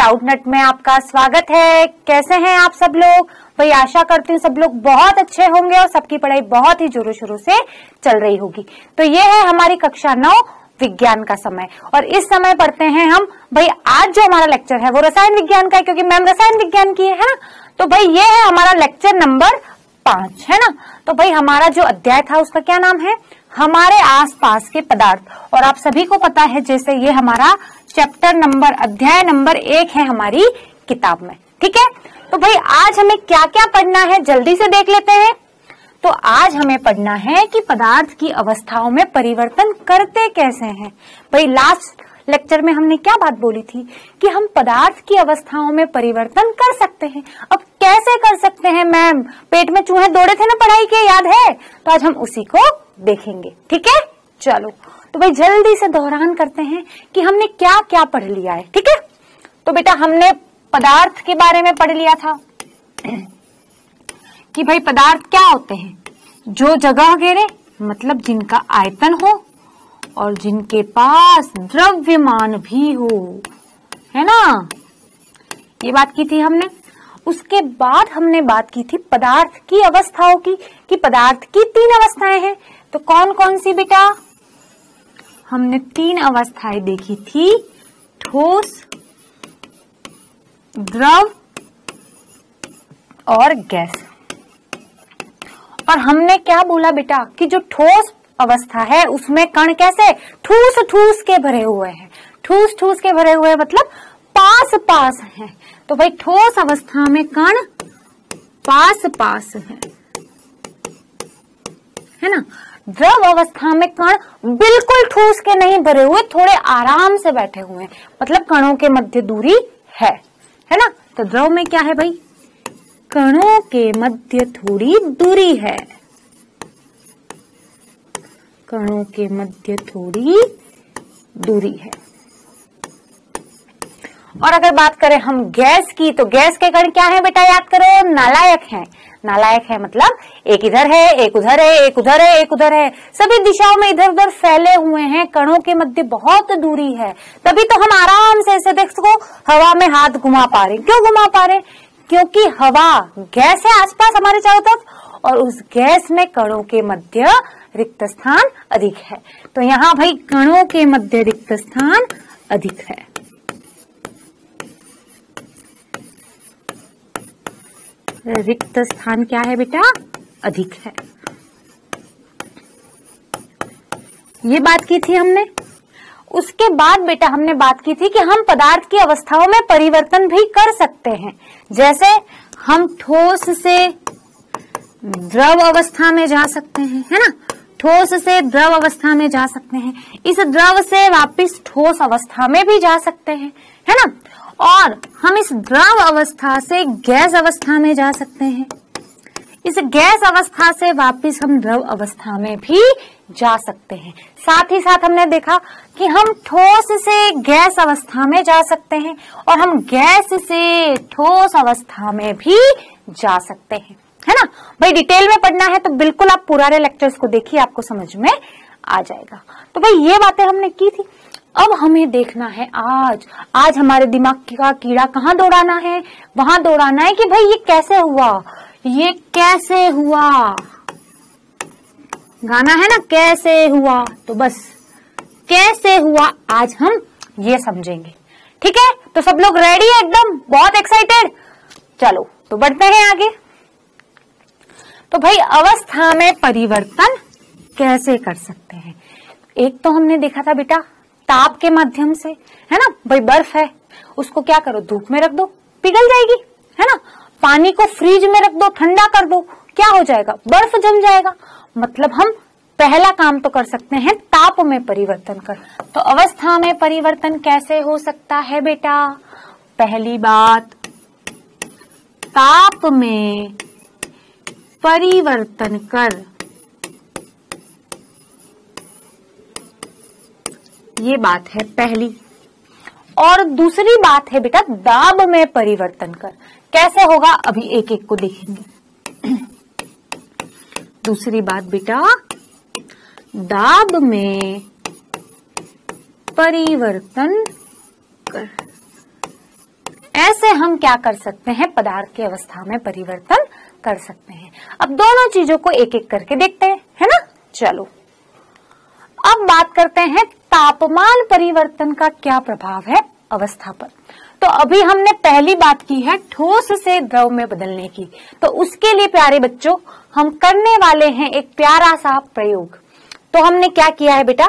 Doubt नट में आपका स्वागत है। कैसे हैं आप सब लोग? भाई आशा करती हूँ सब लोग बहुत अच्छे होंगे और सबकी पढ़ाई बहुत ही जोरों शोरों से चल रही होगी। तो ये है हमारी कक्षा 9 विज्ञान का समय और इस समय पढ़ते हैं हम। भाई आज जो हमारा लेक्चर है वो रसायन विज्ञान का है, क्योंकि मैम रसायन विज्ञान की है ना। तो भाई ये है हमारा लेक्चर नंबर 5 है ना। तो भाई हमारा जो अध्याय था उसका क्या नाम है? हमारे आसपास के पदार्थ। और आप सभी को पता है जैसे ये हमारा चैप्टर नंबर अध्याय नंबर 1 है हमारी किताब में। ठीक है, तो भाई आज हमें क्या क्या पढ़ना है जल्दी से देख लेते हैं। तो आज हमें पढ़ना है कि पदार्थ की अवस्थाओं में परिवर्तन करते कैसे हैं। भाई लास्ट लेक्चर में हमने क्या बात बोली थी कि हम पदार्थ की अवस्थाओं में परिवर्तन कर सकते हैं। अब कैसे कर सकते हैं मैम? पेट में चूहे दौड़े थे ना पढ़ाई के, याद है? तो आज हम उसी को देखेंगे। ठीक है, चलो तो भाई जल्दी से दोहरान करते हैं कि हमने क्या क्या पढ़ लिया है। ठीक है, तो बेटा हमने पदार्थ के बारे में पढ़ लिया था कि भाई पदार्थ क्या होते हैं? जो जगह घेरे, मतलब जिनका आयतन हो और जिनके पास द्रव्यमान भी हो, है ना। ये बात की थी हमने। उसके बाद हमने बात की थी पदार्थ की अवस्थाओं की, कि पदार्थ की 3 अवस्थाएं हैं। तो कौन कौन सी बेटा? हमने 3 अवस्थाएं देखी थी, ठोस, द्रव और गैस। और हमने क्या बोला बेटा कि जो ठोस अवस्था है उसमें कण कैसे ठूस ठूस के भरे हुए हैं। ठूस ठूस के भरे हुए मतलब पास पास हैं। तो भाई ठोस अवस्था में कण पास पास है ना। द्रव अवस्था में कण बिल्कुल ठूस के नहीं भरे हुए, थोड़े आराम से बैठे हुए हैं, मतलब कणों के मध्य दूरी है ना। तो द्रव में क्या है भाई? कणों के मध्य थोड़ी दूरी है। कणों के मध्य थोड़ी दूरी है। और अगर बात करें हम गैस की, तो गैस के कण क्या है बेटा? याद करो, नालायक हैं। नालायक है मतलब एक इधर है, एक उधर है, एक उधर है, एक उधर है, सभी दिशाओं में इधर उधर फैले हुए हैं। कणों के मध्य बहुत दूरी है, तभी तो हम आराम से ऐसे देख सको हवा में हाथ घुमा पा रहे। क्यों घुमा पा रहे? क्योंकि हवा गैस है आसपास हमारे चारों तरफ और उस गैस में कणों के मध्य रिक्त स्थान अधिक है। तो यहाँ भाई कणों के मध्य रिक्त स्थान अधिक है। रिक्त स्थान क्या है बेटा? अधिक है। ये बात की थी हमने। उसके बाद बेटा हमने बात की थी कि हम पदार्थ की अवस्थाओं में परिवर्तन भी कर सकते हैं। जैसे हम ठोस से द्रव अवस्था में जा सकते हैं, है ना। ठोस से द्रव अवस्था में जा सकते हैं, इस द्रव से वापस ठोस अवस्था में भी जा सकते हैं, है ना। और हम इस द्रव अवस्था से गैस अवस्था में जा सकते हैं, इस गैस अवस्था से वापस हम द्रव अवस्था में भी जा सकते हैं। साथ ही साथ हमने देखा कि हम ठोस से गैस अवस्था में जा सकते हैं और हम गैस से ठोस अवस्था में भी जा सकते हैं, है ना। भाई डिटेल में पढ़ना है तो बिल्कुल आप पुराने लेक्चर्स को देखिए, आपको समझ में आ जाएगा। तो भाई ये बातें हमने की थी। अब हमें देखना है आज हमारे दिमाग का कीड़ा कहाँ दौड़ाना है? वहां दौड़ाना है कि भाई ये कैसे हुआ, ये कैसे हुआ। गाना है ना, कैसे हुआ। तो बस कैसे हुआ आज हम ये समझेंगे। ठीक है, तो सब लोग रेडी है एकदम, बहुत एक्साइटेड? चलो तो बढ़ते हैं आगे। तो भाई अवस्था में परिवर्तन कैसे कर सकते हैं? एक तो हमने देखा था बेटा ताप के माध्यम से, है ना। भाई बर्फ है, उसको क्या करो, धूप में रख दो, पिघल जाएगी, है ना। पानी को फ्रिज में रख दो, ठंडा कर दो, क्या हो जाएगा? बर्फ जम जाएगा। मतलब हम पहला काम तो कर सकते हैं ताप में परिवर्तन कर। तो अवस्था में परिवर्तन कैसे हो सकता है बेटा? पहली बात, ताप में परिवर्तन कर, ये बात है पहली। और दूसरी बात है बेटा दाब में परिवर्तन कर। कैसे होगा अभी एक एक को देखेंगे। दूसरी बात बेटा दाब में परिवर्तन कर। ऐसे हम क्या कर सकते हैं, पदार्थ की अवस्था में परिवर्तन कर सकते हैं। अब दोनों चीजों को एक एक करके देखते हैं, है ना। चलो अब बात करते हैं तापमान परिवर्तन का क्या प्रभाव है अवस्था पर। तो अभी हमने पहली बात की है ठोस से द्रव में बदलने की, तो उसके लिए प्यारे बच्चों हम करने वाले हैं एक प्यारा सा प्रयोग। तो हमने क्या किया है बेटा,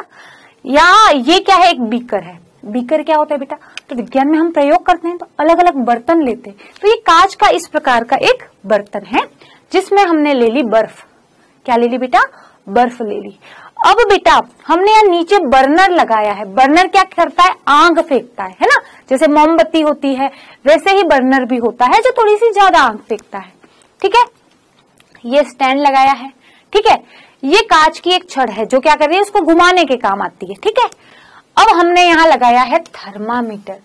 यहाँ ये क्या है, एक बीकर है। बीकर क्या होता है बेटा, तो विज्ञान में हम प्रयोग करते हैं तो अलग अलग बर्तन लेते हैं। तो ये कांच का इस प्रकार का एक बर्तन है जिसमें हमने ले ली बर्फ। क्या ले ली बेटा, बर्फ ले ली। अब बेटा हमने यहाँ नीचे बर्नर लगाया है। बर्नर क्या करता है, आग फेंकता है ना। जैसे मोमबत्ती होती है वैसे ही बर्नर भी होता है जो थोड़ी सी ज्यादा आग फेंकता है। ठीक है, ये स्टैंड लगाया है। ठीक है, ये कांच की एक छड़ है जो क्या कर रही है, उसको घुमाने के काम आती है। ठीक है, अब हमने यहाँ लगाया है थर्मामीटर।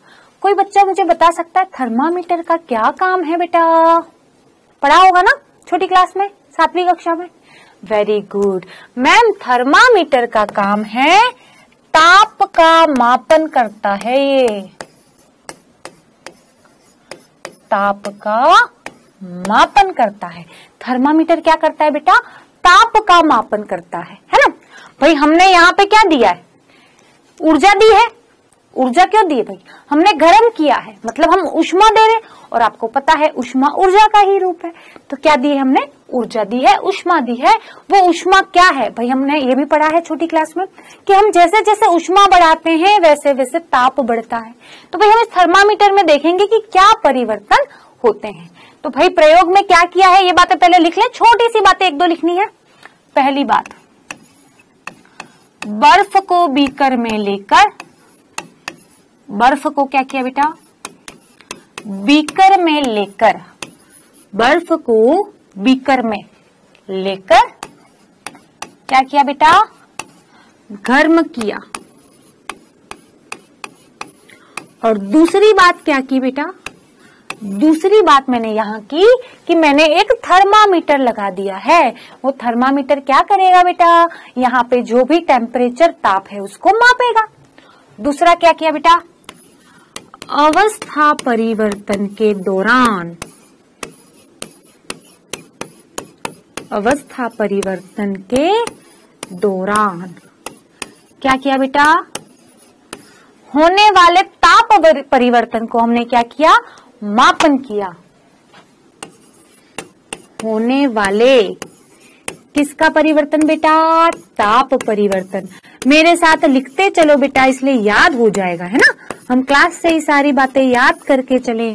कोई बच्चा मुझे बता सकता है थर्मामीटर का क्या काम है बेटा, पढ़ा होगा ना छोटी क्लास में, 7वीं कक्षा में। वेरी गुड मैम, थर्मामीटर का काम है ताप का मापन करता है। ये ताप का मापन करता है। थर्मामीटर क्या करता है बेटा, ताप का मापन करता है ना। भाई हमने यहाँ पे क्या दिया है, ऊर्जा दी है। ऊर्जा क्यों दी है भाई, हमने गर्म किया है, मतलब हम उष्मा दे रहे, और आपको पता है उष्मा ऊर्जा का ही रूप है। तो क्या दी है हमने, ऊर्जा दी है, उष्मा दी है। वो उष्मा क्या है भाई, हमने ये भी पढ़ा है छोटी क्लास में कि हम जैसे जैसे उष्मा बढ़ाते हैं वैसे वैसे ताप बढ़ता है। तो भाई हम इस थर्मामीटर में देखेंगे कि क्या परिवर्तन होते हैं। तो भाई प्रयोग में क्या किया है, ये बातें पहले लिख लें, छोटी सी बातें 1-2 लिखनी है। पहली बात, बर्फ को बीकर में लेकर, बर्फ को क्या किया बेटा, बीकर में लेकर, बर्फ को बीकर में लेकर क्या किया बेटा, गर्म किया। और दूसरी बात क्या की बेटा, दूसरी बात मैंने यहाँ की कि मैंने एक थर्मामीटर लगा दिया है। वो थर्मामीटर क्या करेगा बेटा, यहाँ पे जो भी टेम्परेचर ताप है उसको मापेगा। दूसरा क्या किया बेटा, अवस्था परिवर्तन के दौरान, अवस्था परिवर्तन के दौरान क्या किया बेटा, होने वाले ताप परिवर्तन को हमने क्या किया, मापन किया। होने वाले किसका परिवर्तन बेटा, ताप परिवर्तन। मेरे साथ लिखते चलो बेटा, इसलिए याद हो जाएगा, है ना। हम क्लास से ही सारी बातें याद करके चले।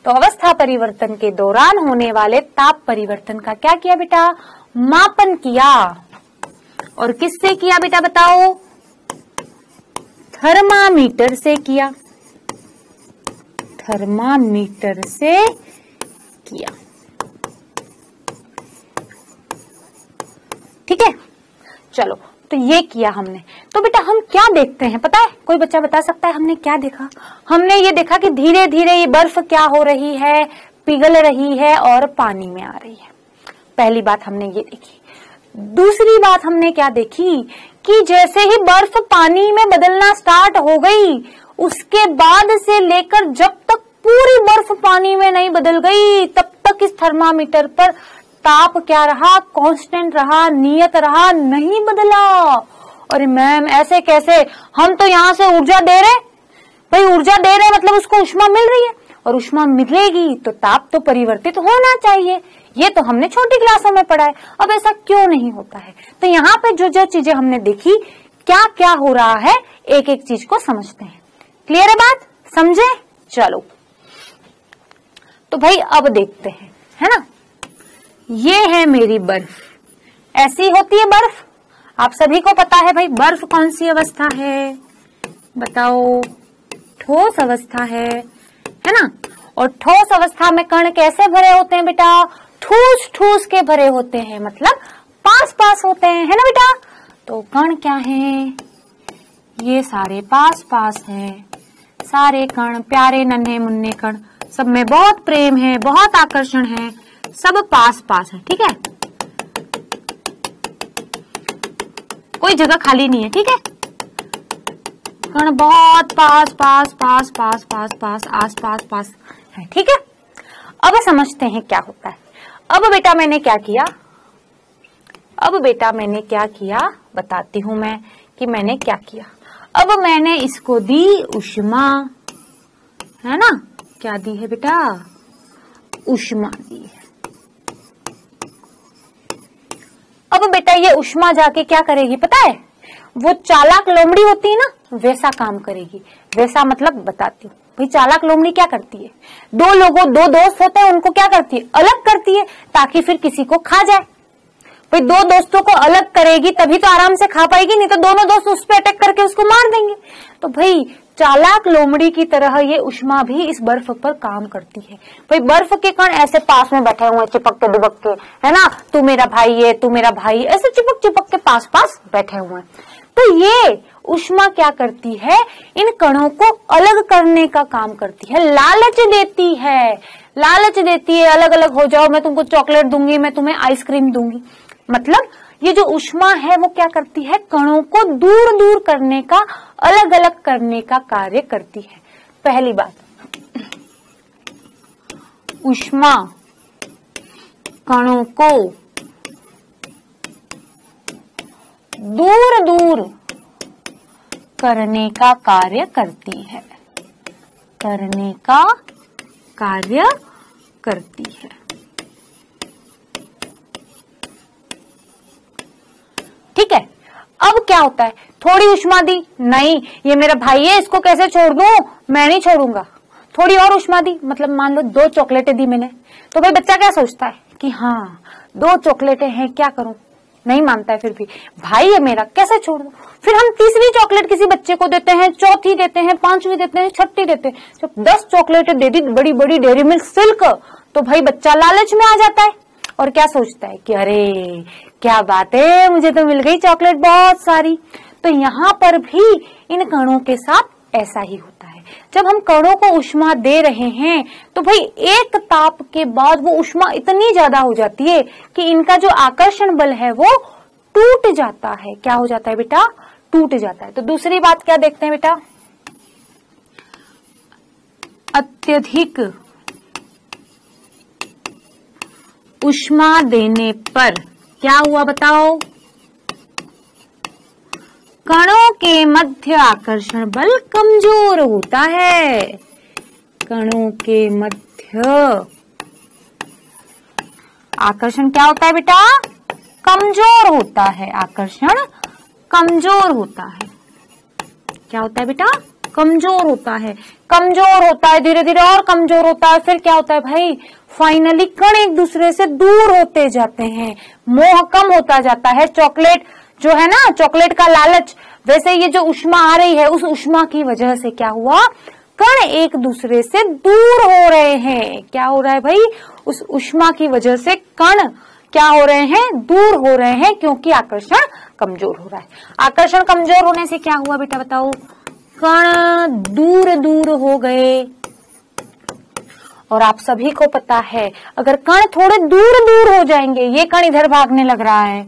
तो अवस्था परिवर्तन के दौरान होने वाले ताप परिवर्तन का क्या किया बेटा, मापन किया। और किससे किया बेटा बताओ, थर्मामीटर से किया, थर्मामीटर से किया। ठीक है, चलो तो ये किया हमने। तो बेटा हम क्या देखते हैं पता है, कोई बच्चा बता सकता है हमने क्या देखा। हमने ये देखा कि धीरे धीरे ये बर्फ क्या हो रही है, पिघल रही है और पानी में आ रही है। पहली बात हमने ये देखी। दूसरी बात हमने क्या देखी कि जैसे ही बर्फ पानी में बदलना स्टार्ट हो गई, उसके बाद से लेकर जब तक पूरी बर्फ पानी में नहीं बदल गई तब तक इस थर्मामीटर पर ताप क्या रहा, कांस्टेंट रहा, नियत रहा, नहीं बदला। अरे मैम ऐसे कैसे, हम तो यहाँ से ऊर्जा दे रहे, भाई ऊर्जा दे रहे मतलब उसको उष्मा मिल रही है, और उष्मा मिलेगी तो ताप तो परिवर्तित होना चाहिए। ये तो हमने छोटी क्लासों में पढ़ा है। अब ऐसा क्यों नहीं होता है, तो यहाँ पे जो जो चीजें हमने देखी, क्या क्या हो रहा है, एक एक चीज को समझते हैं। क्लियर है बात, समझे। चलो तो भाई अब देखते हैं, है ना। ये है मेरी बर्फ, ऐसी होती है बर्फ, आप सभी को पता है भाई। बर्फ कौन सी अवस्था है बताओ, ठोस अवस्था है ना। और ठोस अवस्था में कण कैसे भरे होते हैं बेटा, ठूस ठूस के भरे होते हैं, मतलब पास पास होते हैं, है ना बेटा। तो कण क्या हैं, ये सारे पास पास हैं, सारे कण प्यारे नन्हे मुन्ने कण, सब में बहुत प्रेम है, बहुत आकर्षण है, सब पास पास है। ठीक है, कोई जगह खाली नहीं है। ठीक है, कण बहुत पास पास पास पास पास पास आस पास पास है, ठीक है। अब समझते हैं क्या होता है। अब बेटा मैंने क्या किया बताती हूं मैं कि मैंने क्या किया। अब मैंने इसको दी ऊष्मा, है ना, क्या दी है बेटा, ऊष्मा दी है। अब बेटा ये ऊष्मा जाके क्या करेगी पता है, वो चालाक लोमड़ी होती है ना, वैसा काम करेगी। वैसा मतलब बताती हूँ भाई, चालाक लोमड़ी क्या करती है, दो दोस्त होते हैं, उनको क्या करती है, अलग करती है ताकि फिर किसी को खा जाए। भाई दो दोस्तों को अलग करेगी तभी तो आराम से खा पाएगी, नहीं तो दोनों दोस्त उस पर अटैक करके उसको मार देंगे। तो भाई चालाक लोमड़ी की तरह ये ऊष्मा भी इस बर्फ पर काम करती है। भाई बर्फ के कण ऐसे पास में बैठे हुए चिपक के दुबक के, है ना, तू मेरा भाई है, तू मेरा भाई, ऐसे चिपक चिपक के पास पास बैठे हुए हैं। तो ये ऊष्मा क्या करती है, इन कणों को अलग करने का काम करती है, लालच देती है, अलग अलग हो जाओ, मैं तुमको चॉकलेट दूंगी, मैं तुम्हें आइसक्रीम दूंगी। मतलब ये जो ऊष्मा है वो क्या करती है, कणों को दूर दूर करने का, अलग अलग करने का कार्य करती है। पहली बात, ऊष्मा कणों को दूर दूर करने का कार्य करती है, ठीक है। अब क्या होता है, थोड़ी ऊष्मा दी, नहीं ये मेरा भाई है, इसको कैसे छोड़ दूं, मैं नहीं छोड़ूंगा। थोड़ी और ऊष्मा दी, मतलब मान लो 2 चॉकलेटें दी मैंने, तो भाई बच्चा क्या सोचता है कि हाँ 2 चॉकलेटें हैं, क्या करूं, नहीं मानता है, फिर भी भाई है मेरा, कैसे छोड़ दूं। फिर हम तीसरी चॉकलेट किसी बच्चे को देते हैं, चौथी देते हैं, 5वीं देते हैं, 6ठी देते हैं। जब 10 चॉकलेटें दे दी, बड़ी बड़ी डेयरी मिल्क सिल्क, तो भाई बच्चा लालच में आ जाता है और क्या सोचता है कि अरे क्या बात है, मुझे तो मिल गई चॉकलेट बहुत सारी। तो यहाँ पर भी इन कणों के साथ ऐसा ही होता है। जब हम कणों को ऊष्मा दे रहे हैं तो भाई एक ताप के बाद वो ऊष्मा इतनी ज्यादा हो जाती है कि इनका जो आकर्षण बल है वो टूट जाता है। क्या हो जाता है बेटा, टूट जाता है। तो दूसरी बात क्या देखते हैं बेटा, अत्यधिक ऊष्मा देने पर क्या हुआ बताओ, कणों के मध्य आकर्षण बल कमजोर होता है। कणों के मध्य आकर्षण क्या होता है बेटा, कमजोर होता है। आकर्षण कमजोर होता है। क्या होता है बेटा, कमजोर होता है। कमजोर होता है, धीरे धीरे और कमजोर होता है। फिर क्या होता है भाई, फाइनली कण एक दूसरे से दूर होते जाते हैं, मोह कम होता जाता है। चॉकलेट जो है ना, चॉकलेट का लालच, वैसे ये जो ऊष्मा आ रही है उस ऊष्मा की वजह से क्या हुआ, कण एक दूसरे से दूर हो रहे हैं। क्या हो रहा है भाई, उस ऊष्मा की वजह से कण क्या हो रहे हैं, दूर हो रहे हैं, क्योंकि आकर्षण कमजोर हो रहा है। आकर्षण कमजोर होने से क्या हुआ बेटा बताओ, कण दूर दूर हो गए। और आप सभी को पता है, अगर कण थोड़े दूर दूर हो जाएंगे, ये कण इधर भागने लग रहा है,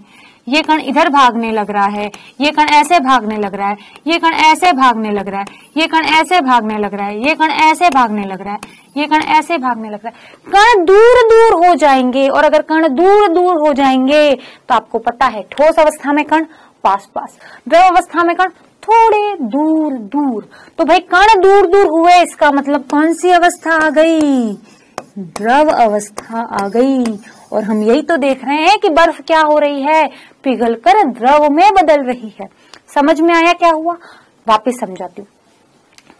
ये कण इधर भागने लग रहा है, ये कण ऐसे भागने लग रहा है, ये कण ऐसे भागने लग रहा है, ये कण ऐसे भागने लग रहा है, ये कण ऐसे भागने लग रहा है, ये कण ऐसे भागने लग रहा है। कण दूर दूर हो जाएंगे। और अगर कण दूर दूर हो जाएंगे तो आपको पता है, ठोस अवस्था में कण पास पास, द्रव अवस्था में कण थोड़े दूर दूर। तो भाई कण दूर दूर हुए, इसका मतलब कौन सी अवस्था आ गई, द्रव अवस्था आ गई। और हम यही तो देख रहे हैं कि बर्फ क्या हो रही है, पिघलकर द्रव में बदल रही है। समझ में आया क्या हुआ, वापस समझाती हूँ।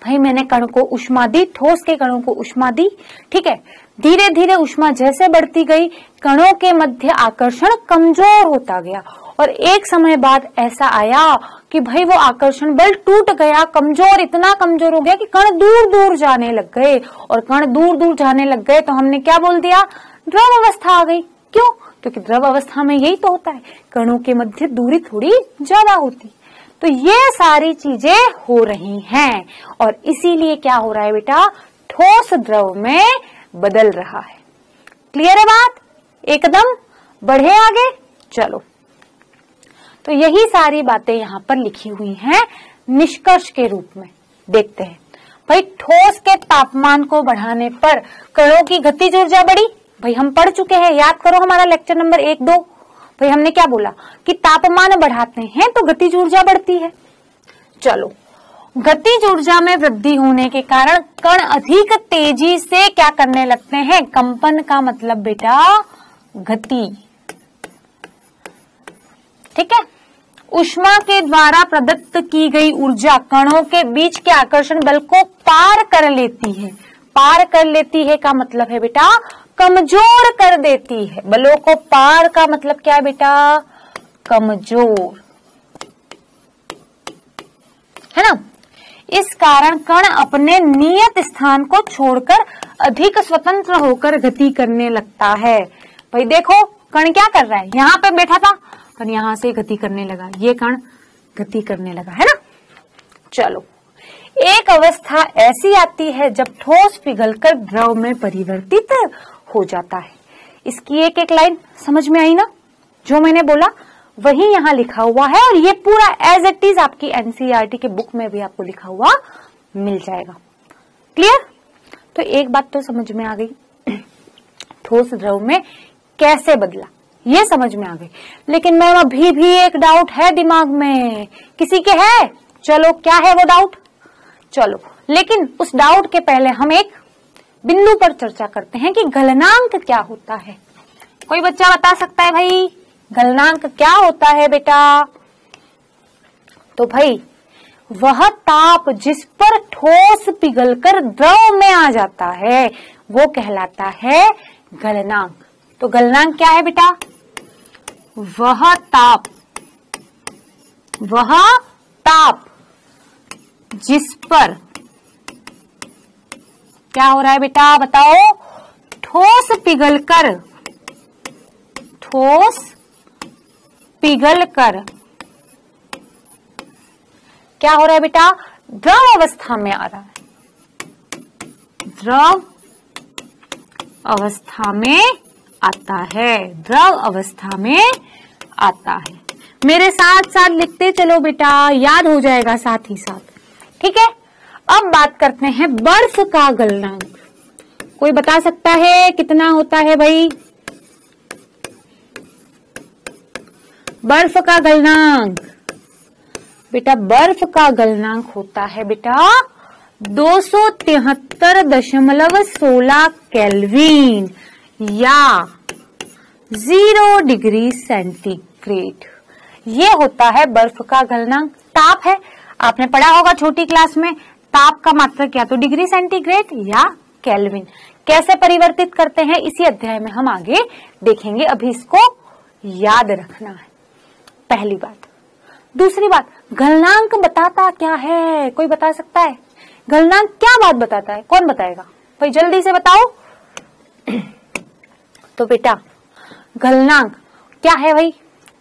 भाई मैंने कण को ऊष्मा दी, ठोस के कणों को ऊष्मा दी, ठीक है। धीरे धीरे ऊष्मा जैसे बढ़ती गई, कणों के मध्य आकर्षण कमजोर होता गया। और एक समय बाद ऐसा आया कि भाई वो आकर्षण बल टूट गया, कमजोर, इतना कमजोर हो गया कि कण दूर दूर जाने लग गए। और कण दूर दूर जाने लग गए तो हमने क्या बोल दिया, द्रव अवस्था आ गई। क्यों, क्योंकि द्रव अवस्था में यही तो होता है, कणों के मध्य दूरी थोड़ी ज्यादा होती। तो ये सारी चीजें हो रही हैं और इसीलिए क्या हो रहा है बेटा, ठोस द्रव में बदल रहा है। क्लियर है बात, एकदम। बढ़े आगे, चलो। तो यही सारी बातें यहाँ पर लिखी हुई हैं, निष्कर्ष के रूप में देखते हैं। भाई ठोस के तापमान को बढ़ाने पर कणों की गतिज ऊर्जा बढ़ी। भाई हम पढ़ चुके हैं, याद करो हमारा लेक्चर नंबर 1-2। भाई हमने क्या बोला कि तापमान बढ़ाते हैं तो गतिज ऊर्जा बढ़ती है। चलो, गतिज ऊर्जा में वृद्धि होने के कारण कण अधिक तेजी से क्या करने लगते हैं? कंपन का मतलब बेटा गति, ठीक है। ऊष्मा के द्वारा प्रदत्त की गई ऊर्जा कणों के बीच के आकर्षण बल को पार कर लेती है। पार कर लेती है का मतलब है बेटा कमजोर कर देती है। बलों को पार का मतलब क्या है बेटा? कमजोर, है ना। इस कारण कण अपने नियत स्थान को छोड़कर अधिक स्वतंत्र होकर गति करने लगता है। भाई देखो कण क्या कर रहा है, यहाँ पे बैठा था पर यहां से गति करने लगा, ये कण गति करने लगा, है ना। चलो, एक अवस्था ऐसी आती है जब ठोस पिघलकर द्रव में परिवर्तित हो जाता है। इसकी एक एक लाइन समझ में आई ना? जो मैंने बोला वही यहाँ लिखा हुआ है और ये पूरा एज इट इज आपकी एनसीईआरटी के बुक में भी आपको लिखा हुआ मिल जाएगा। क्लियर? तो एक बात तो समझ में आ गई, ठोस द्रव में कैसे बदला ये समझ में आ गई। लेकिन मैम अभी भी एक डाउट है दिमाग में, किसी के है? चलो, क्या है वो डाउट? चलो, लेकिन उस डाउट के पहले हम एक बिंदु पर चर्चा करते हैं कि गलनांक क्या होता है। कोई बच्चा बता सकता है भाई गलनांक क्या होता है बेटा? तो भाई वह ताप जिस पर ठोस पिघलकर द्रव में आ जाता है वो कहलाता है गलनांक। तो गलनांक क्या है बेटा? वह ताप जिस पर क्या हो रहा है बेटा बताओ? ठोस पिघलकर क्या हो रहा है बेटा? द्रव अवस्था में आ रहा है, द्रव अवस्था में आता है, द्रव अवस्था में आता है। मेरे साथ साथ लिखते चलो बेटा, याद हो जाएगा साथ ही साथ, ठीक है। अब बात करते हैं बर्फ का गलनांक। कोई बता सकता है कितना होता है भाई बर्फ का गलनांक? बेटा बर्फ का गलनांक होता है बेटा 273.16 केल्विन या 0 डिग्री सेंटीग्रेड। ये होता है बर्फ का गलनांक। ताप है, आपने पढ़ा होगा छोटी क्लास में, ताप का मात्रक क्या तो डिग्री सेंटीग्रेड या केल्विन। कैसे परिवर्तित करते हैं इसी अध्याय में हम आगे देखेंगे, अभी इसको याद रखना है, पहली बात। दूसरी बात, गलनांक बताता क्या है? कोई बता सकता है गलनांक क्या बात बताता है? कौन बताएगा भाई? जल्दी से बताओ। तो बेटा गलनांक क्या है भाई?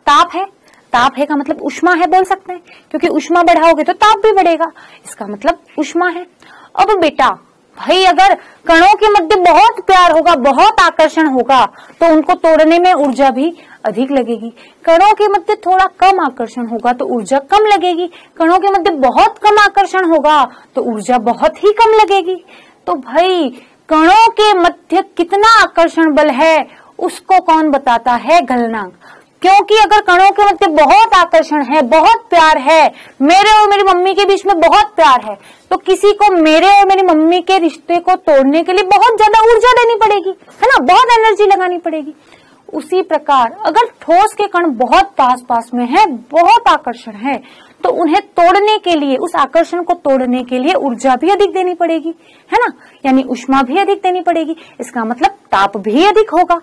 ताप है। ताप है का मतलब उष्मा है बोल सकते हैं, क्योंकि उष्मा बढ़ाओगे तो ताप भी बढ़ेगा, इसका मतलब उष्मा है। अब बेटा भाई अगर कणों के मध्य बहुत प्यार होगा, बहुत आकर्षण होगा तो उनको तोड़ने में ऊर्जा भी अधिक लगेगी। कणों के मध्य थोड़ा कम आकर्षण होगा तो ऊर्जा कम लगेगी। कणों के मध्य बहुत कम आकर्षण होगा तो ऊर्जा बहुत ही कम लगेगी। तो भाई कणों के मध्य कितना आकर्षण बल है उसको कौन बताता है? गलनांक। क्योंकि अगर कणों के मध्य बहुत आकर्षण है, बहुत प्यार है, मेरे और मेरी मम्मी के बीच में बहुत प्यार है, तो किसी को मेरे और मेरी मम्मी के रिश्ते को तोड़ने के लिए बहुत ज्यादा ऊर्जा देनी पड़ेगी, है ना, बहुत एनर्जी लगानी पड़ेगी। उसी प्रकार अगर ठोस के कण बहुत पास में है, बहुत आकर्षण है, तो उन्हें तोड़ने के लिए, उस आकर्षण को तोड़ने के लिए ऊर्जा भी अधिक देनी पड़ेगी, है ना, यानी उष्मा भी अधिक देनी पड़ेगी। इसका मतलब ताप भी अधिक होगा।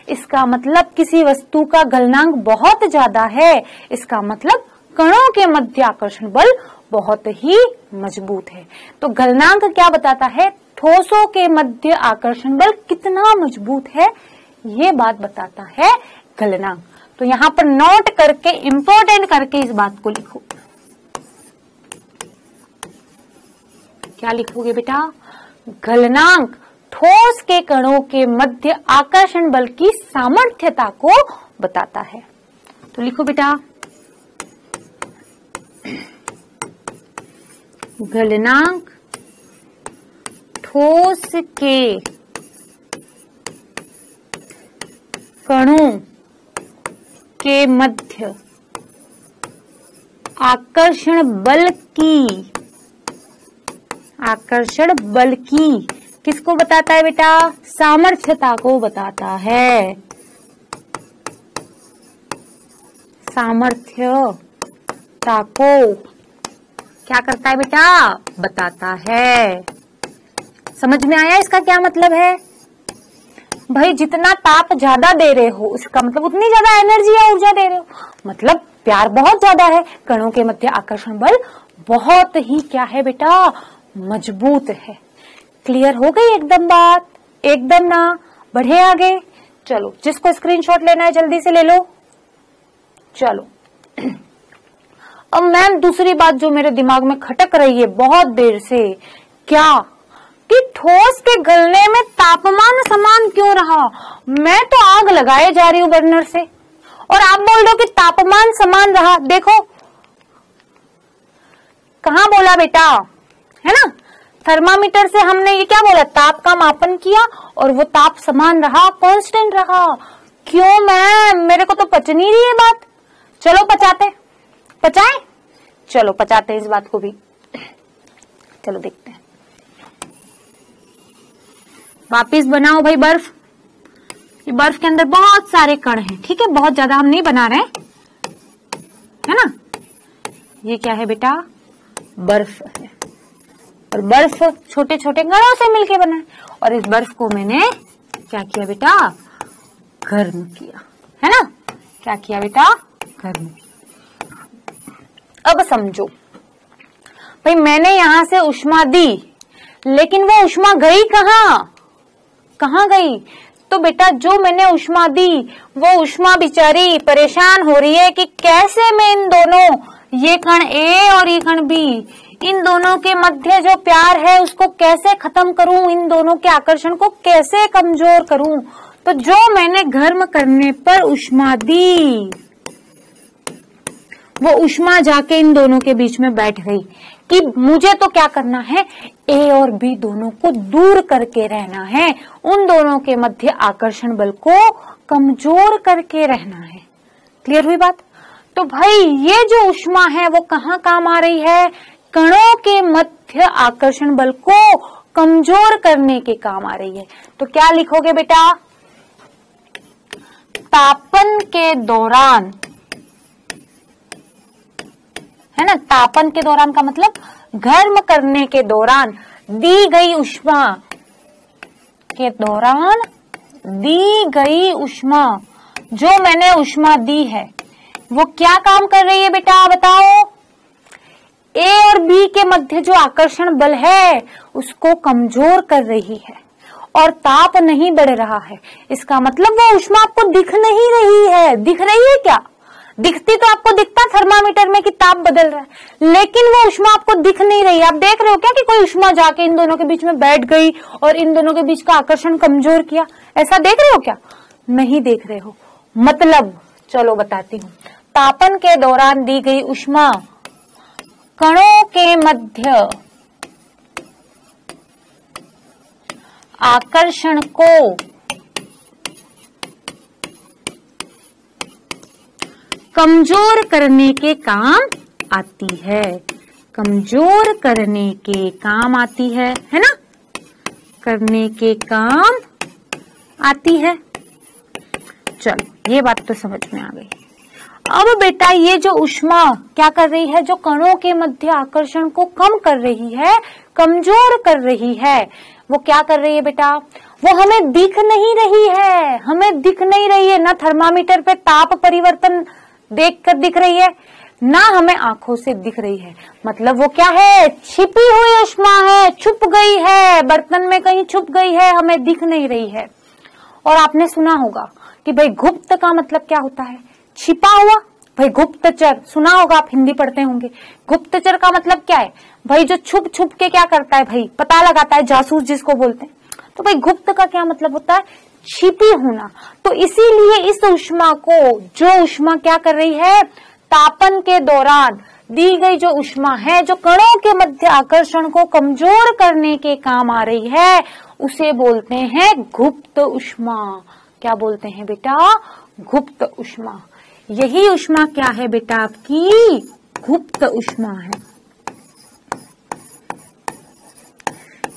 इसका मतलब किसी वस्तु का गलनांक बहुत ज्यादा है, इसका मतलब कणों के मध्य आकर्षण बल बहुत ही मजबूत है। तो गलनांक क्या बताता है? ठोसों के मध्य आकर्षण बल कितना मजबूत है, ये बात बताता है गलनांक। तो यहाँ पर नोट करके, इंपॉर्टेंट करके इस बात को लिखो। क्या लिखोगे बेटा? गलनांक ठोस के कणों के मध्य आकर्षण बल की सामर्थ्यता को बताता है। तो लिखो बेटा गलनांक ठोस के कणों के मध्य आकर्षण बल की किसको बताता है बेटा? सामर्थ्यता को बताता है। सामर्थ्यता को क्या करता है बेटा? बताता है। समझ में आया इसका क्या मतलब है? भाई जितना ताप ज्यादा दे रहे हो उसका मतलब उतनी ज्यादा एनर्जी या ऊर्जा दे रहे हो, मतलब प्यार बहुत ज्यादा है। कणों के मध्य आकर्षण बल बहुत ही क्या है बेटा? मजबूत है। क्लियर हो गई एकदम बात? एकदम ना? बढ़े आगे। चलो जिसको स्क्रीनशॉट लेना है जल्दी से ले लो। चलो अब मैम दूसरी बात जो मेरे दिमाग में खटक रही है बहुत देर से, क्या कि ठोस के गलने में तापमान समान क्यों रहा? मैं तो आग लगाए जा रही हूं बर्नर से और आप बोल दो कि तापमान समान रहा। देखो कहां बोला बेटा, है ना? थर्मामीटर से हमने ये क्या बोला? ताप का मापन किया और वो ताप समान रहा, कांस्टेंट रहा। क्यों मैम? मेरे को तो पच नहीं रही है बात। चलो पचाए? चलो पचाते इस बात को भी। चलो देखते हैं। वापिस बनाओ भाई बर्फ। ये बर्फ के अंदर बहुत सारे कण हैं, ठीक है? बहुत ज्यादा हम नहीं बना रहे, है ना? ये क्या है बेटा? बर्फ है और बर्फ छोटे छोटे कणों से मिलके बना है और इस बर्फ को मैंने क्या किया बेटा? गर्म किया, है ना? क्या किया बेटा? गर्म किया। अब समझो भाई मैंने यहां से उष्मा दी लेकिन वो उष्मा गई कहां गई? तो बेटा जो मैंने उष्मा दी वो उष्मा बेचारी परेशान हो रही है कि कैसे मैं इन दोनों, ये कण ए और ये कण बी, इन दोनों के मध्य जो प्यार है उसको कैसे खत्म करूं, इन दोनों के आकर्षण को कैसे कमजोर करूं। तो जो मैंने गर्म करने पर उष्मा दी वो उष्मा जाके इन दोनों के बीच में बैठ गई कि मुझे तो क्या करना है? ए और बी दोनों को दूर करके रहना है, उन दोनों के मध्य आकर्षण बल को कमजोर करके रहना है। क्लियर हुई बात? तो भाई ये जो उष्मा है वो कहाँ काम आ रही है? कणों के मध्य आकर्षण बल को कमजोर करने के काम आ रही है। तो क्या लिखोगे बेटा? तापन के दौरान, है ना? तापन के दौरान का मतलब गर्म करने के दौरान दी गई उष्मा के दौरान दी गई उष्मा, जो मैंने उष्मा दी है वो क्या काम कर रही है बेटा? बताओ। ए और बी के मध्य जो आकर्षण बल है उसको कमजोर कर रही है और ताप नहीं बढ़ रहा है। इसका मतलब वो उष्मा आपको दिख नहीं रही है। दिख रही है क्या? दिखती तो आपको दिखता थर्मामीटर में कि ताप बदल रहा है, लेकिन वो उष्मा आपको दिख नहीं रही है। आप देख रहे हो क्या कि कोई उष्मा जाके इन दोनों के बीच में बैठ गई और इन दोनों के बीच का आकर्षण कमजोर किया? ऐसा देख रहे हो क्या? नहीं देख रहे हो। मतलब चलो बताती हूँ। तापन के दौरान दी गई उष्मा कणों के मध्य आकर्षण को कमजोर करने के काम आती है। कमजोर करने के काम आती है ना? करने के काम आती है। चलो ये बात तो समझ में आ गई। अब बेटा ये जो उष्मा क्या कर रही है? जो कणों के मध्य आकर्षण को कम कर रही है, कमजोर कर रही है, वो क्या कर रही है बेटा? वो हमें दिख नहीं रही है। हमें दिख नहीं रही है, ना थर्मामीटर पे ताप परिवर्तन देखकर दिख रही है, ना हमें आंखों से दिख रही है। मतलब वो क्या है? छिपी हुई उष्मा है, छुप गई है, बर्तन में कहीं छुप गई है, हमें दिख नहीं रही है। और आपने सुना होगा कि भाई गुप्त का मतलब क्या होता है? छिपा हुआ। भाई गुप्तचर सुना होगा, आप हिंदी पढ़ते होंगे। गुप्तचर का मतलब क्या है? भाई जो छुप छुप के क्या करता है? भाई पता लगाता है, जासूस जिसको बोलते हैं। तो भाई गुप्त का क्या मतलब होता है? छिपी होना। तो इसीलिए इस उष्मा को, जो उष्मा क्या कर रही है? तापन के दौरान दी गई जो ऊष्मा है, जो कणों के मध्य आकर्षण को कमजोर करने के काम आ रही है, उसे बोलते हैं गुप्त ऊष्मा। क्या बोलते हैं बेटा? गुप्त ऊष्मा। यही ऊष्मा क्या है बेटा? आपकी गुप्त ऊष्मा है।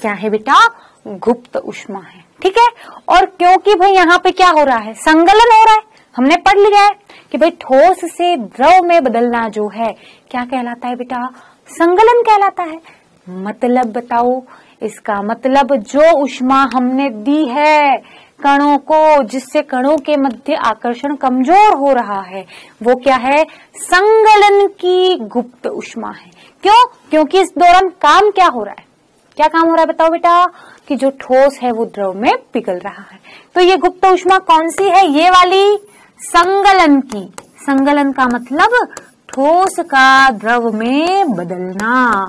क्या है बेटा? गुप्त ऊष्मा है। ठीक है। और क्योंकि भाई यहाँ पे क्या हो रहा है? संगलन हो रहा है। हमने पढ़ लिया है कि भाई ठोस से द्रव में बदलना जो है क्या कहलाता है बेटा? संगलन कहलाता है। मतलब बताओ, इसका मतलब जो ऊष्मा हमने दी है कणों को, जिससे कणों के मध्य आकर्षण कमजोर हो रहा है, वो क्या है? संगलन की गुप्त ऊष्मा है। क्यों? क्योंकि इस दौरान काम क्या हो रहा है? क्या काम हो रहा है बताओ बेटा? कि जो ठोस है वो द्रव में पिघल रहा है। तो ये गुप्त ऊष्मा कौन सी है? ये वाली संगलन की। संगलन का मतलब ठोस का द्रव में बदलना।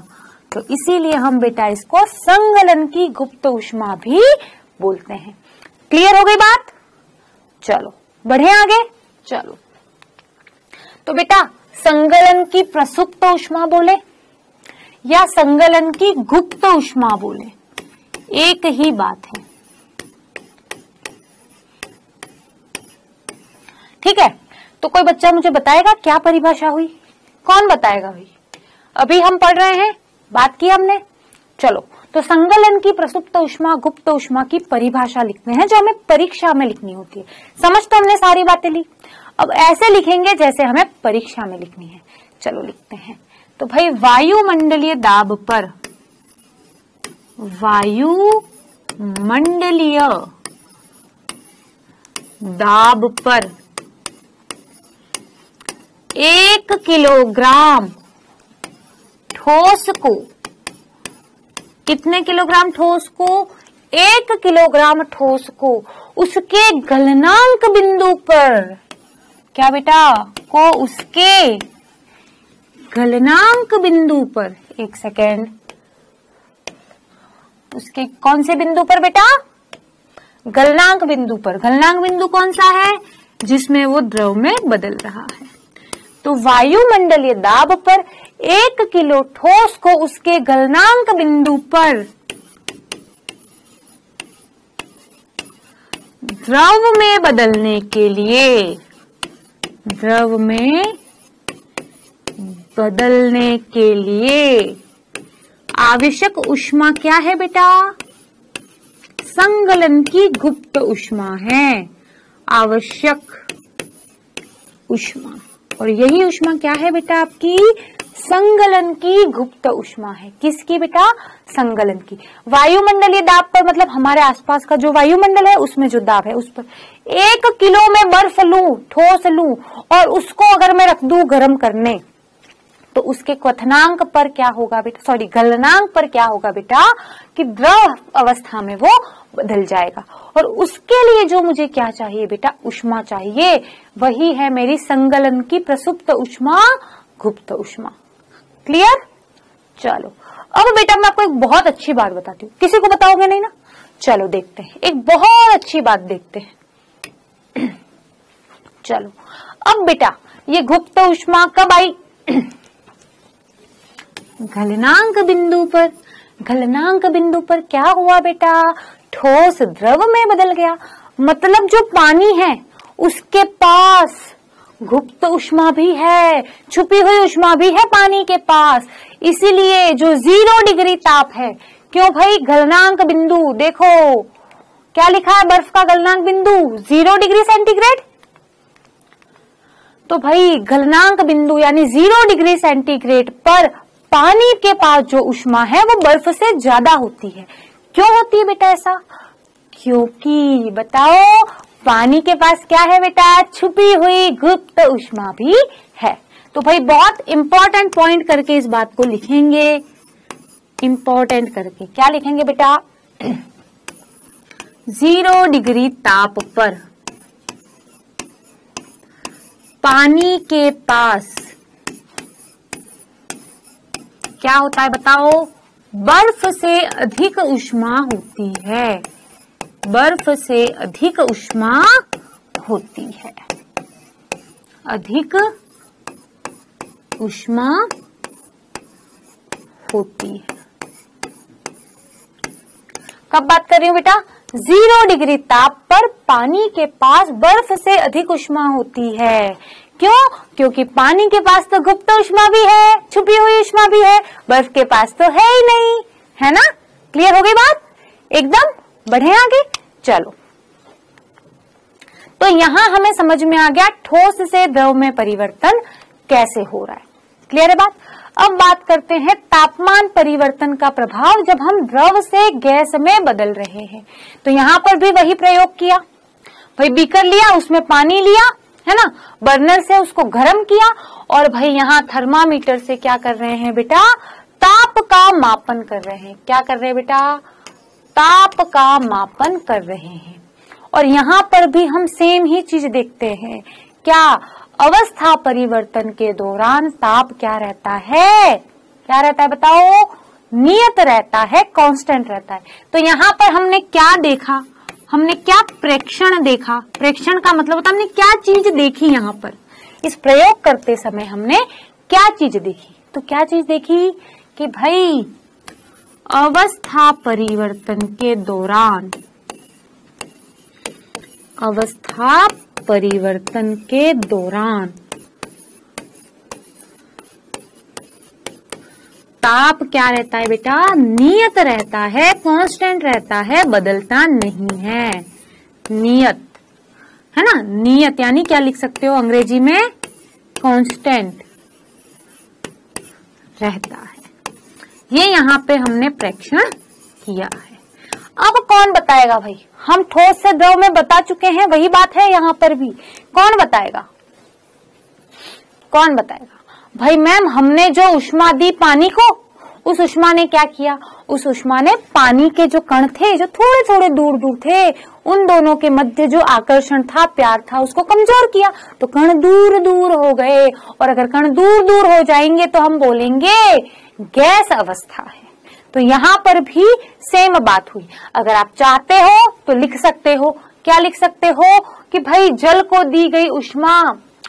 तो इसीलिए हम बेटा इसको संगलन की गुप्त ऊष्मा भी बोलते हैं। क्लियर हो गई बात? चलो बढ़े आगे। चलो तो बेटा संगलन की प्रसुप्त ऊष्मा बोले या संगलन की गुप्त ऊष्मा बोले, एक ही बात है। ठीक है। तो कोई बच्चा मुझे बताएगा क्या परिभाषा हुई? कौन बताएगा भाई? अभी हम पढ़ रहे हैं, बात की हमने। चलो तो संगलन की प्रसुप्त ऊष्मा, गुप्त ऊष्मा की परिभाषा लिखते हैं जो हमें परीक्षा में लिखनी होती है। समझ तो हमने सारी बातें ली, अब ऐसे लिखेंगे जैसे हमें परीक्षा में लिखनी है। चलो लिखते हैं। तो भाई वायुमंडलीय दाब पर, वायुमंडलीय दाब पर 1 किलोग्राम ठोस को, कितने किलोग्राम ठोस को? 1 किलोग्राम ठोस को उसके गलनांक बिंदु पर, क्या बेटा? को उसके गलनांक बिंदु पर, एक सेकेंड, उसके कौन से बिंदु पर बेटा? गलनांक बिंदु पर। गलनांक बिंदु कौन सा है? जिसमें वो द्रव में बदल रहा है। तो वायुमंडलीय दाब पर 1 किलो ठोस को उसके गलनांक बिंदु पर द्रव में बदलने के लिए, द्रव में बदलने के लिए आवश्यक ऊष्मा क्या है बेटा? संगलन की गुप्त ऊष्मा है। आवश्यक ऊष्मा, और यही ऊष्मा क्या है बेटा? आपकी संगलन की गुप्त ऊष्मा है। किसकी बेटा? संगलन की। वायुमंडलीय दाब पर मतलब हमारे आसपास का जो वायुमंडल है उसमें जो दाब है उस पर 1 किलो में बर्फ लूं, ठोस लूं, और उसको अगर मैं रख दूं गर्म करने, तो उसके क्वथनांक पर क्या होगा बेटा? सॉरी, गलनांक पर क्या होगा बेटा? कि द्रव अवस्था में वो बदल जाएगा। और उसके लिए जो मुझे क्या चाहिए बेटा? ऊष्मा चाहिए। वही है मेरी संगलन की प्रसुप्त ऊष्मा, गुप्त ऊष्मा। क्लियर? चलो अब बेटा मैं आपको एक बहुत अच्छी बात बताती हूँ। किसी को बताओगे नहीं ना? चलो देखते हैं, एक बहुत अच्छी बात देखते हैं। चलो अब बेटा ये गुप्त ऊष्मा कब आई? गलनांक बिंदु पर। गलनांक बिंदु पर क्या हुआ बेटा? ठोस द्रव में बदल गया। मतलब जो पानी है उसके पास गुप्त ऊष्मा भी है, छुपी हुई ऊष्मा भी है पानी के पास। इसीलिए जो 0 डिग्री ताप है, क्यों भाई? गलनांक बिंदु देखो क्या लिखा है? बर्फ का गलनांक बिंदु 0 डिग्री सेंटीग्रेड। तो भाई गलनांक बिंदु यानी 0 डिग्री सेंटीग्रेड पर पानी के पास जो ऊष्मा है वो बर्फ से ज्यादा होती है। क्यों होती है बेटा ऐसा? क्योंकि बताओ पानी के पास क्या है बेटा? छुपी हुई गुप्त ऊष्मा भी है। तो भाई बहुत इंपॉर्टेंट पॉइंट करके इस बात को लिखेंगे। इंपॉर्टेंट करके क्या लिखेंगे बेटा? 0 डिग्री ताप पर पानी के पास क्या होता है बताओ? बर्फ से अधिक ऊष्मा होती है। बर्फ से अधिक ऊष्मा होती है। अधिक ऊष्मा होती है। कब बात कर रही हूँ बेटा? 0 डिग्री ताप पर पानी के पास बर्फ से अधिक ऊष्मा होती है। क्यों? क्योंकि पानी के पास तो गुप्त ऊष्मा भी है, छुपी हुई ऊष्मा भी है, बर्फ के पास तो है ही नहीं, है ना? क्लियर हो गई बात? एकदम। बढ़े आगे, चलो। तो यहां हमें समझ में आ गया ठोस से द्रव में परिवर्तन कैसे हो रहा है। क्लियर है बात? अब बात करते हैं तापमान परिवर्तन का प्रभाव जब हम द्रव से गैस में बदल रहे हैं। तो यहां पर भी वही प्रयोग किया। भाई बीकर लिया, उसमें पानी लिया, है ना, बर्नर से उसको गर्म किया और भाई यहाँ थर्मामीटर से क्या कर रहे हैं बेटा? ताप का मापन कर रहे हैं। क्या कर रहे हैं बेटा? ताप का मापन कर रहे हैं। और यहाँ पर भी हम सेम ही चीज देखते हैं। क्या? अवस्था परिवर्तन के दौरान ताप क्या रहता है? क्या रहता है बताओ? नियत रहता है, कांस्टेंट रहता है। तो यहाँ पर हमने क्या देखा? हमने क्या प्रेक्षण देखा? प्रेक्षण का मतलब होता है हमने क्या चीज देखी। यहाँ पर इस प्रयोग करते समय हमने क्या चीज देखी? तो क्या चीज देखी कि भाई अवस्था परिवर्तन के दौरान, अवस्था परिवर्तन के दौरान ताप क्या रहता है बेटा? नियत रहता है, कांस्टेंट रहता है, बदलता नहीं है। नियत, है ना? नियत यानी क्या लिख सकते हो अंग्रेजी में? कांस्टेंट रहता है। ये यहाँ पे हमने प्रेक्षण किया है। अब कौन बताएगा भाई? हम ठोस से द्रव में बता चुके हैं, वही बात है यहाँ पर भी। कौन बताएगा? कौन बताएगा? भाई मैम, हमने जो ऊष्मा दी पानी को, उस ऊष्मा ने क्या किया? उस ऊष्मा ने पानी के जो कण थे, जो थोड़े थोड़े दूर दूर थे, उन दोनों के मध्य जो आकर्षण था, प्यार था, उसको कमजोर किया। तो कण दूर दूर हो गए। और अगर कण दूर दूर हो जाएंगे तो हम बोलेंगे गैस अवस्था है। तो यहाँ पर भी सेम बात हुई। अगर आप चाहते हो तो लिख सकते हो। क्या लिख सकते हो? कि भाई जल को दी गई ऊष्मा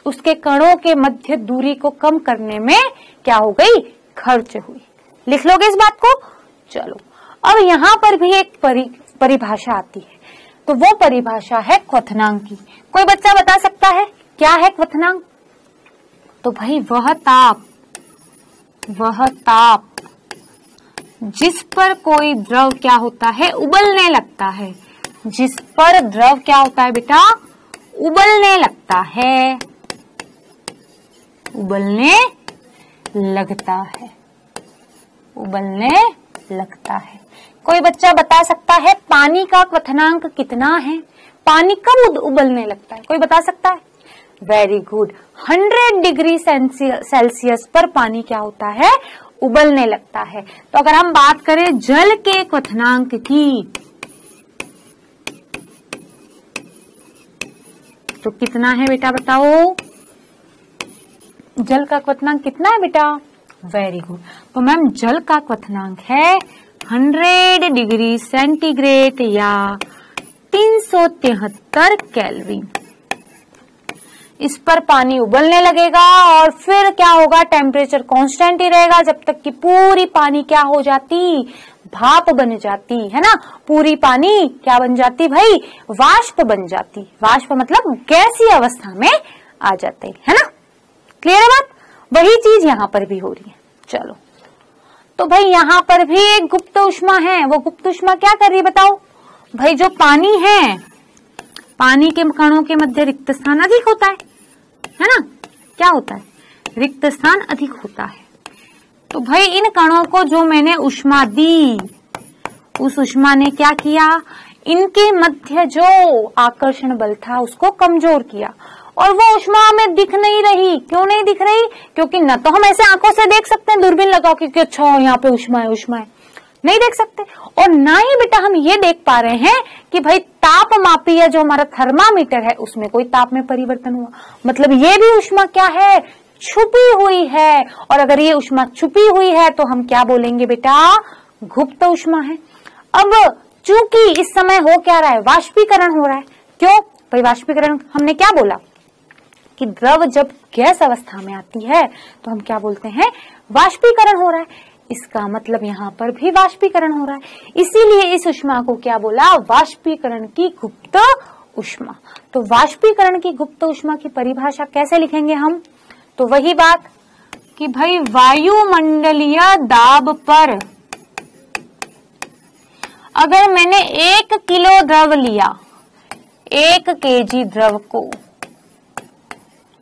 उसके कणों के मध्य दूरी को कम करने में क्या हो गई? खर्च हुई। लिख लोगे इस बात को? चलो, अब यहाँ पर भी एक परिभाषा आती है। तो वो परिभाषा है क्वथनांक की। कोई बच्चा बता सकता है क्या है क्वथनांक? तो भाई वह ताप जिस पर कोई द्रव क्या होता है? उबलने लगता है। जिस पर द्रव क्या होता है बेटा? उबलने लगता है, उबलने लगता है, उबलने लगता है। कोई बच्चा बता सकता है पानी का क्वथनांक कितना है? पानी कब उबलने लगता है? कोई बता सकता है? Very good. 100 डिग्री सेल्सियस पर पानी क्या होता है? उबलने लगता है। तो अगर हम बात करें जल के क्वथनांक की, तो कितना है बेटा बताओ? जल का क्वथनांक कितना है बेटा? Very good. तो मैम जल का क्वथनांक है 100 डिग्री सेंटीग्रेड या 373 केल्विन। इस पर पानी उबलने लगेगा और फिर क्या होगा? टेम्परेचर कांस्टेंट ही रहेगा जब तक कि पूरी पानी क्या हो जाती? भाप बन जाती, है ना? पूरी पानी क्या बन जाती भाई? वाष्प बन जाती। वाष्प मतलब गैसीय अवस्था में आ जाते, है ना? क्लियर है बात? वही चीज यहाँ पर भी हो रही है। चलो, तो भाई यहाँ पर भी एक गुप्त ऊष्मा है। वो गुप्त ऊष्मा क्या कर रही है बताओ? भाई जो पानी है, पानी के कणों के मध्य रिक्त स्थान अधिक होता है ना? क्या होता है? रिक्त स्थान अधिक होता है। तो भाई इन कणों को जो मैंने ऊष्मा दी, उस ऊष्मा ने क्या किया? इनके मध्य जो आकर्षण बल था उसको कमजोर किया। और वो ऊष्मा हमें दिख नहीं रही। क्यों नहीं दिख रही? क्योंकि न तो हम ऐसे आंखों से देख सकते हैं दूरबीन लगा के अच्छा यहाँ पे ऊष्मा है, ऊष्मा है, नहीं देख सकते। और ना ही बेटा हम ये देख पा रहे हैं कि भाई तापमापी या जो हमारा थर्मामीटर है उसमें कोई ताप में परिवर्तन हुआ। मतलब ये भी ऊष्मा क्या है? छुपी हुई है। और अगर ये ऊष्मा छुपी हुई है तो हम क्या बोलेंगे बेटा? गुप्त ऊष्मा है। अब चूंकि इस समय हो क्या रहा है? वाष्पीकरण हो रहा है। क्यों भाई? वाष्पीकरण हमने क्या बोला कि द्रव जब गैस अवस्था में आती है तो हम क्या बोलते हैं? वाष्पीकरण हो रहा है। इसका मतलब यहाँ पर भी वाष्पीकरण हो रहा है, इसीलिए इस ऊष्मा को क्या बोला, वाष्पीकरण की गुप्त ऊष्मा। तो वाष्पीकरण की गुप्त ऊष्मा की परिभाषा कैसे लिखेंगे हम, तो वही बात कि भाई वायुमंडलीय दाब पर अगर मैंने 1 किलो द्रव लिया, 1 केजी द्रव को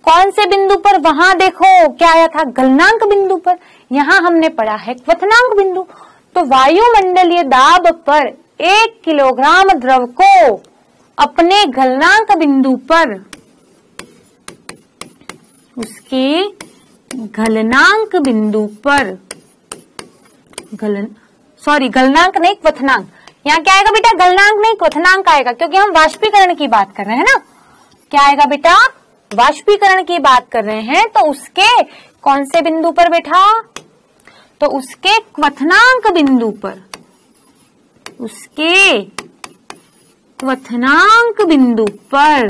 कौन से बिंदु पर, वहां देखो क्या आया था, गलनांक बिंदु पर, यहां हमने पढ़ा है क्वथनांक बिंदु। तो वायुमंडलीय दाब पर 1 किलोग्राम द्रव को अपने गलनांक बिंदु पर, उसके गलनांक बिंदु पर, गलनांक नहीं क्वथनांक, यहाँ क्या आएगा बेटा, गलनांक नहीं क्वथनांक आएगा, क्योंकि हम वाष्पीकरण की बात कर रहे हैं ना। क्या आएगा बेटा, वाष्पीकरण की बात कर रहे हैं, तो उसके कौन से बिंदु पर बेटा, तो उसके क्वथनांक बिंदु पर, उसके क्वथनांक बिंदु पर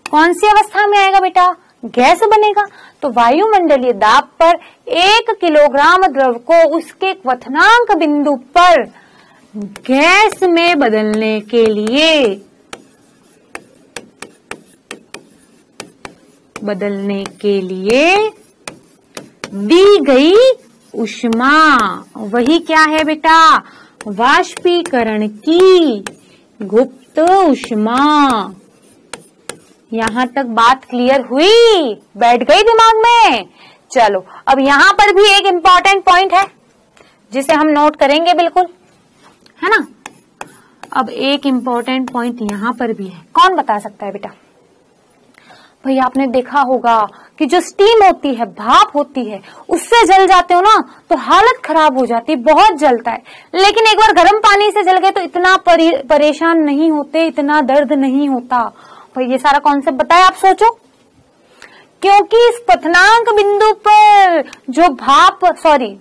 कौन सी अवस्था में आएगा बेटा, गैस बनेगा। तो वायुमंडलीय दाब पर 1 किलोग्राम द्रव को उसके क्वथनांक बिंदु पर गैस में बदलने के लिए दी गई ऊष्मा, वही क्या है बेटा, वाष्पीकरण की गुप्त ऊष्मा। यहां तक बात क्लियर हुई, बैठ गई दिमाग में। चलो अब यहां पर भी एक इम्पॉर्टेंट पॉइंट है जिसे हम नोट करेंगे बिल्कुल, है ना। अब एक इम्पॉर्टेंट पॉइंट यहां पर भी है, कौन बता सकता है बेटा। भाई आपने देखा होगा कि जो स्टीम होती है, भाप होती है, उससे जल जाते हो ना तो हालत खराब हो जाती है, बहुत जलता है। लेकिन एक बार गर्म पानी से जल गए तो इतना परेशान नहीं होते, इतना दर्द नहीं होता। भाई ये सारा कॉन्सेप्ट बताया, आप सोचो, क्योंकि इस क्वथनांक बिंदु पर जो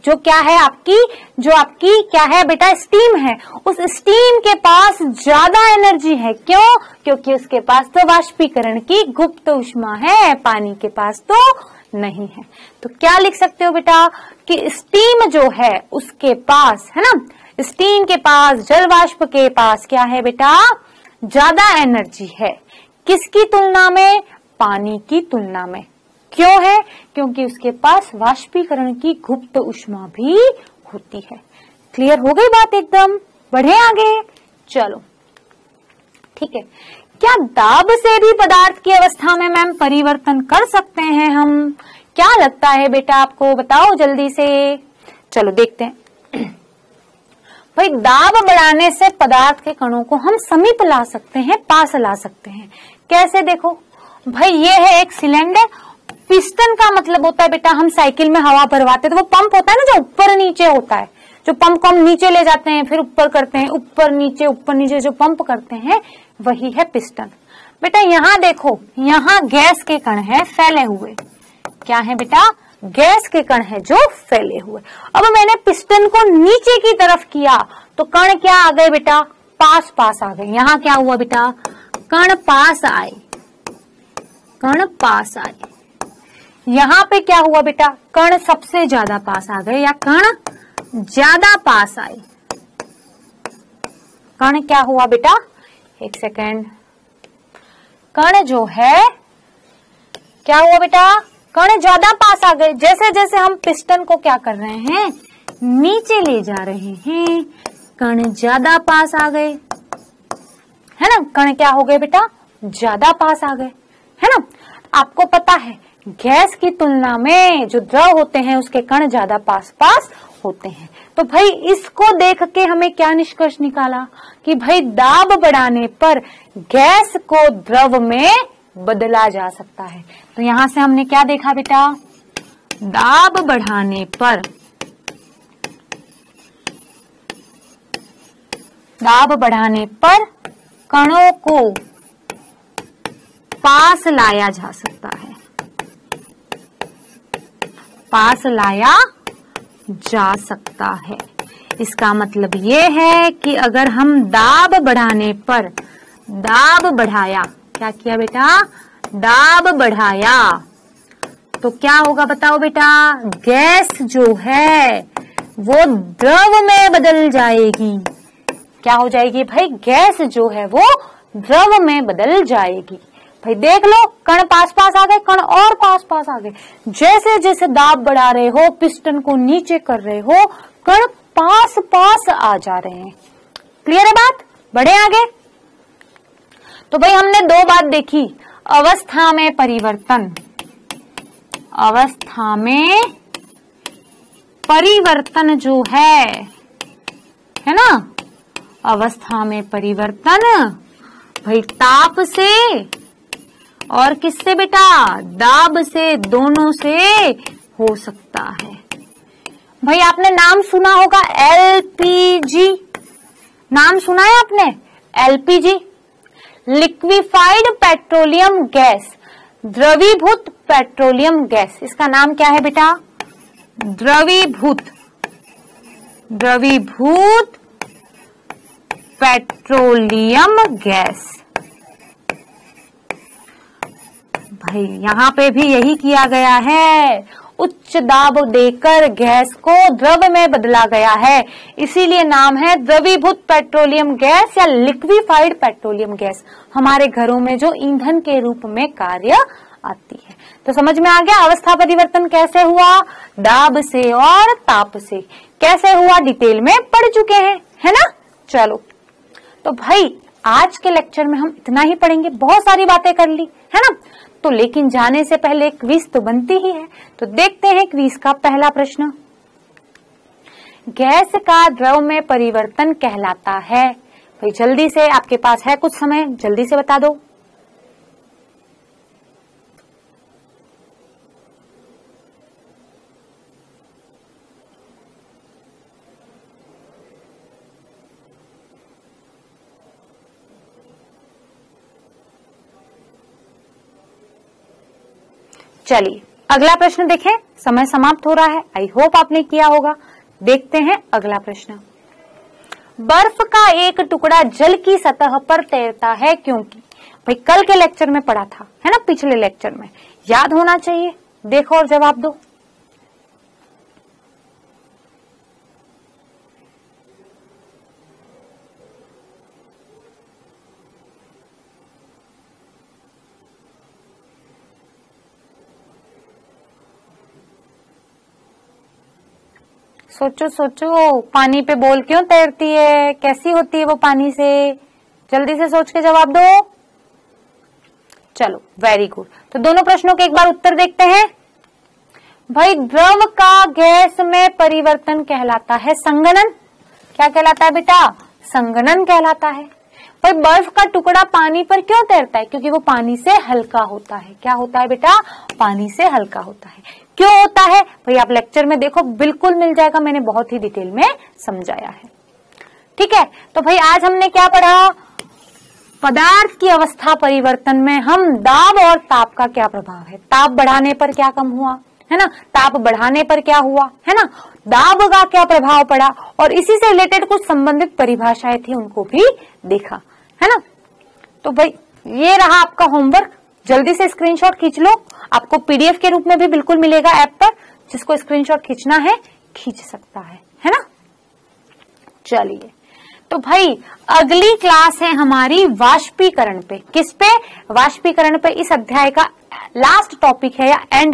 जो क्या है आपकी क्या है बेटा, स्टीम है, उस स्टीम के पास ज्यादा एनर्जी है। क्यों? क्योंकि उसके पास तो वाष्पीकरण की गुप्त ऊष्मा है, पानी के पास तो नहीं है। तो क्या लिख सकते हो बेटा कि स्टीम जो है उसके पास, है ना, स्टीम के पास, जल वाष्प के पास क्या है बेटा, ज्यादा एनर्जी है। किसकी तुलना में? पानी की तुलना में। क्यों है? क्योंकि उसके पास वाष्पीकरण की गुप्त ऊष्मा भी होती है। क्लियर हो गई बात एकदम? बढ़े आगे, चलो ठीक है। क्या दाब से भी पदार्थ की अवस्था में मैम परिवर्तन कर सकते हैं हम? क्या लगता है बेटा आपको, बताओ जल्दी से। चलो देखते हैं। भाई दाब बढ़ाने से पदार्थ के कणों को हम समीप ला सकते हैं, पास ला सकते हैं। कैसे? देखो भाई, ये है एक सिलेंडर। पिस्टन का मतलब होता है बेटा, हम साइकिल में हवा भरवाते तो वो पंप होता है ना, जो ऊपर नीचे होता है, जो पंप को हम नीचे ले जाते हैं फिर ऊपर करते हैं, ऊपर नीचे जो पंप करते हैं वही है पिस्टन। बेटा यहाँ देखो, यहाँ गैस के कण है फैले हुए। क्या है बेटा? गैस के कण है जो फैले हुए। अब मैंने पिस्टन को नीचे की तरफ किया तो कण क्या आ गए बेटा? पास पास आ गए। यहाँ क्या हुआ बेटा? कण पास आए, कण पास आए। यहाँ पे क्या हुआ बेटा? कण सबसे ज्यादा पास आ गए या कण ज्यादा पास आए। कण क्या हुआ बेटा? एक सेकेंड। कण जो है क्या हुआ बेटा? कण ज्यादा पास आ गए। जैसे जैसे हम पिस्टन को क्या कर रहे हैं, नीचे ले जा रहे हैं, कण ज्यादा पास आ गए, है ना। कण क्या हो गए बेटा? ज्यादा पास आ गए, है ना। आपको पता है गैस की तुलना में जो द्रव होते हैं उसके कण ज्यादा पास पास होते हैं। तो भाई इसको देख के हमें क्या निष्कर्ष निकाला कि भाई दाब बढ़ाने पर गैस को द्रव में बदला जा सकता है। तो यहां से हमने क्या देखा बेटा? दाब बढ़ाने पर कणों को पास लाया जा सकता है, पास लाया जा सकता है। इसका मतलब ये है कि अगर हम दाब बढ़ाने पर, दाब बढ़ाया, क्या किया बेटा? दाब बढ़ाया तो क्या होगा बताओ बेटा, गैस जो है वो द्रव में बदल जाएगी। क्या हो जाएगी भाई, गैस जो है वो द्रव में बदल जाएगी। भाई देख लो, कण पास पास आ गए, कण और पास पास आ गए। जैसे जैसे दाब बढ़ा रहे हो, पिस्टन को नीचे कर रहे हो, कण पास पास आ जा रहे हैं। क्लियर है बात, बढ़े आगे। तो भाई हमने दो बात देखी, अवस्था में परिवर्तन, अवस्था में परिवर्तन जो है ना, अवस्था में परिवर्तन भाई ताप से और किससे बेटा, दाब से, दोनों से हो सकता है। भाई आपने नाम सुना होगा एलपीजी, नाम सुना है आपने एलपीजी, लिक्विफाइड पेट्रोलियम गैस, द्रवीभूत पेट्रोलियम गैस। इसका नाम क्या है बेटा, द्रवीभूत पेट्रोलियम गैस। भाई यहां पे भी यही किया गया है, उच्च दाब देकर गैस को द्रव में बदला गया है, इसीलिए नाम है द्रवीभूत पेट्रोलियम गैस या लिक्विफाइड पेट्रोलियम गैस। हमारे घरों में जो ईंधन के रूप में कार्य आती है। तो समझ में आ गया अवस्था परिवर्तन कैसे हुआ, दाब से और ताप से कैसे हुआ, डिटेल में पढ़ चुके हैं, है ना। चलो तो भाई आज के लेक्चर में हम इतना ही पढ़ेंगे, बहुत सारी बातें कर ली है ना। तो लेकिन जाने से पहले क्विज तो बनती ही है, तो देखते हैं क्विज का पहला प्रश्न। गैस का द्रव में परिवर्तन कहलाता है। भाई जल्दी से, आपके पास है कुछ समय, जल्दी से बता दो। चलिए अगला प्रश्न देखें, समय समाप्त हो रहा है, आई होप आपने किया होगा। देखते हैं अगला प्रश्न। बर्फ का एक टुकड़ा जल की सतह पर तैरता है क्योंकि, भाई कल के लेक्चर में पढ़ा था है ना, पिछले लेक्चर में, याद होना चाहिए। देखो और जवाब दो। सोचो सोचो, पानी पे बॉल क्यों तैरती है, कैसी होती है वो पानी से, जल्दी से सोच के जवाब दो। चलो वेरी गुड। तो दोनों प्रश्नों के एक बार उत्तर देखते हैं। भाई द्रव का गैस में परिवर्तन कहलाता है संघनन। क्या कहलाता है बेटा, संघनन कहलाता है। भाई बर्फ का टुकड़ा पानी पर क्यों तैरता है, क्योंकि वो पानी से हल्का होता है। क्या होता है बेटा, पानी से हल्का होता है। क्यों होता है भाई, आप लेक्चर में देखो, बिल्कुल मिल जाएगा, मैंने बहुत ही डिटेल में समझाया है। ठीक है, तो भाई आज हमने क्या पढ़ा, पदार्थ की अवस्था परिवर्तन में हम दाब और ताप का क्या प्रभाव है, ताप बढ़ाने पर क्या कम हुआ है ना, ताप बढ़ाने पर क्या हुआ है ना, दाब का क्या प्रभाव पड़ा, और इसी से रिलेटेड कुछ संबंधित परिभाषाएं थी, उनको भी देखा है ना। तो भाई ये रहा आपका होमवर्क, जल्दी से स्क्रीनशॉट खींच लो। आपको पीडीएफ के रूप में भी बिल्कुल मिलेगा ऐप पर, जिसको स्क्रीनशॉट खींचना है खींच सकता है ना। चलिए तो भाई अगली क्लास है हमारी वाष्पीकरण पे। किस पे, वाष्पीकरण पे। इस अध्याय का लास्ट टॉपिक है या एंड